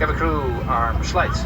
Cabin crew, arm slides.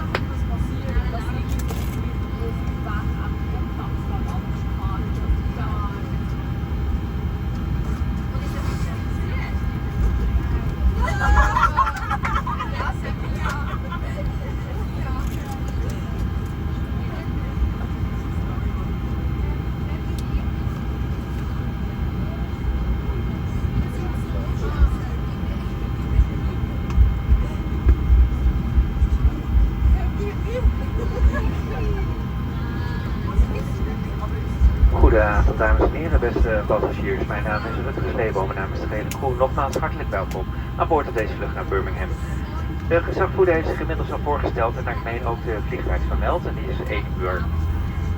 Goedenavond dames en heren, beste passagiers. Mijn naam is Rutger Sleeboom namens de hele crew nogmaals hartelijk welkom aan boord op deze vlucht naar Birmingham. De gezagvoerder heeft zich inmiddels al voorgesteld en naar gemeen ook de vliegtijd vermeld en die is 1 uur.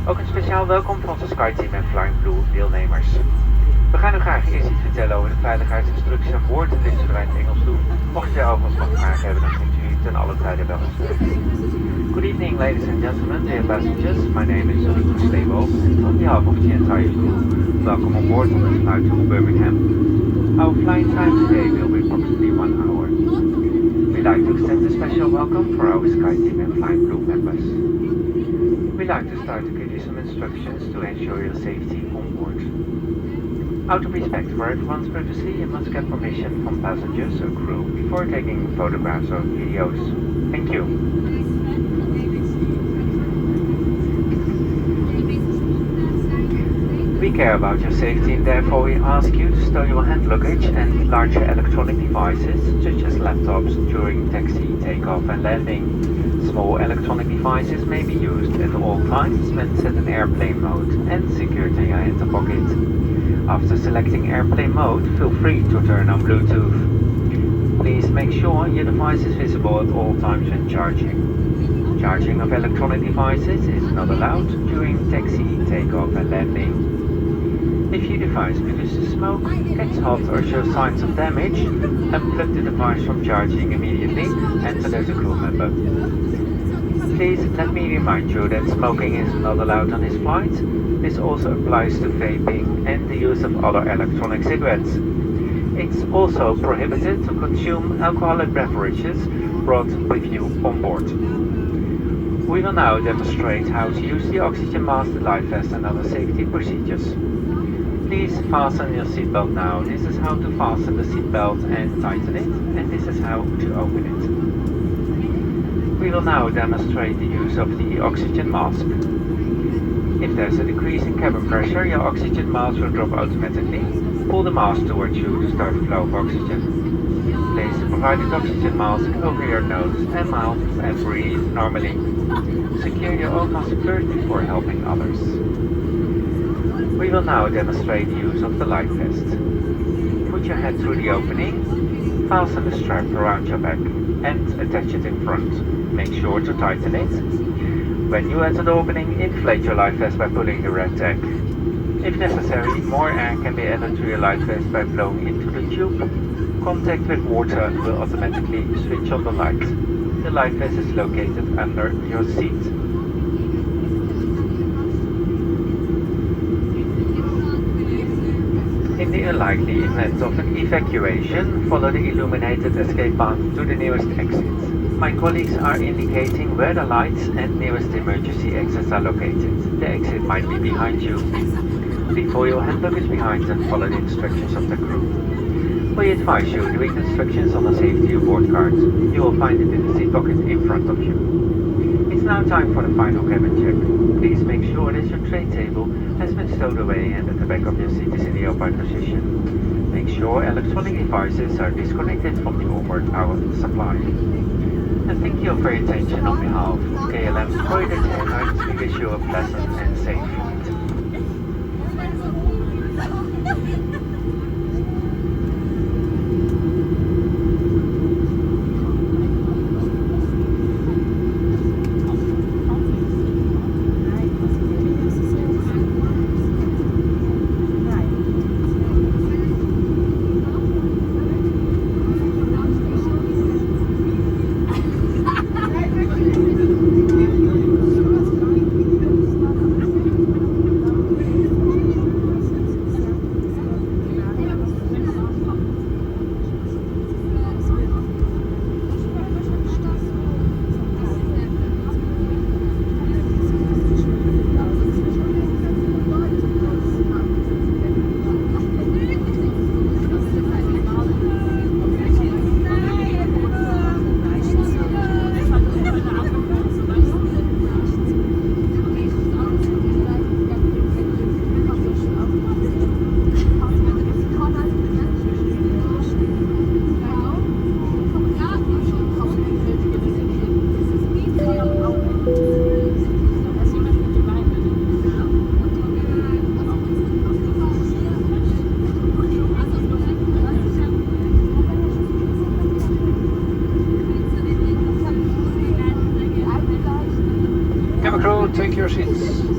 Ook een speciaal welkom van onze SkyTeam en Flying Blue deelnemers. We gaan u graag eerst iets vertellen over de veiligheidsinstructies aan boord en dit zullen wij in het Engels doen. Mocht u alvast nog vragen hebben, dan kunt u ten alle tijde wel eens. Good evening, ladies and gentlemen, dear passengers. My name is Rutger Sleeboom, and on behalf of the entire crew, welcome on board on this flight to Birmingham. Our flight time today will be approximately 1 hour. We'd like to extend a special welcome for our SkyTeam and Flying Blue members. We'd like to start to give you some instructions to ensure your safety on board. Out of respect for everyone's privacy, you must get permission from passengers or crew before taking photographs or videos. Thank you. We care about your safety and therefore we ask you to stow your hand luggage and larger electronic devices such as laptops during taxi, takeoff and landing. Small electronic devices may be used at all times when set in airplane mode and secured in your hand pocket. After selecting airplane mode, feel free to turn on Bluetooth. Please make sure your device is visible at all times when charging. Charging of electronic devices is not allowed during taxi, takeoff and landing. If your device produces smoke, gets hot or shows signs of damage, unplug the device from charging immediately and so there's a crew member. Please let me remind you that smoking is not allowed on this flight. This also applies to vaping and the use of other electronic cigarettes. It's also prohibited to consume alcoholic beverages brought with you on board. We will now demonstrate how to use the oxygen mask, the life vest and other safety procedures. Please fasten your seatbelt now. This is how to fasten the seatbelt and tighten it, and this is how to open it. We will now demonstrate the use of the oxygen mask. If there's a decrease in cabin pressure, your oxygen mask will drop automatically. Pull the mask towards you to start the flow of oxygen. Place the provided oxygen mask over your nose and mouth and breathe normally. Secure your own mask first before helping others. We will now demonstrate the use of the life vest. Put your head through the opening, fasten the strap around your back and attach it in front. Make sure to tighten it. When you enter the opening, inflate your life vest by pulling the red tag. If necessary, more air can be added to your life vest by blowing into the tube. Contact with water will automatically switch on the light. The life vest is located under your seat. In the unlikely event of an evacuation, follow the illuminated escape path to the nearest exit. My colleagues are indicating where the lights and nearest emergency exits are located. The exit might be behind you. Leave all your hand luggage behind and follow the instructions of the crew. We advise you to read the instructions on the safety aboard card. You will find it in the seat pocket in front of you. It's now time for the final cabin check. Please make sure that your tray table has been stowed away and that the back of your seat is in the upright position. Make sure electronic devices are disconnected from the onboard power supply. And thank you for your attention on behalf of KL1051. We wish you a pleasant and safe flight. Take your seats.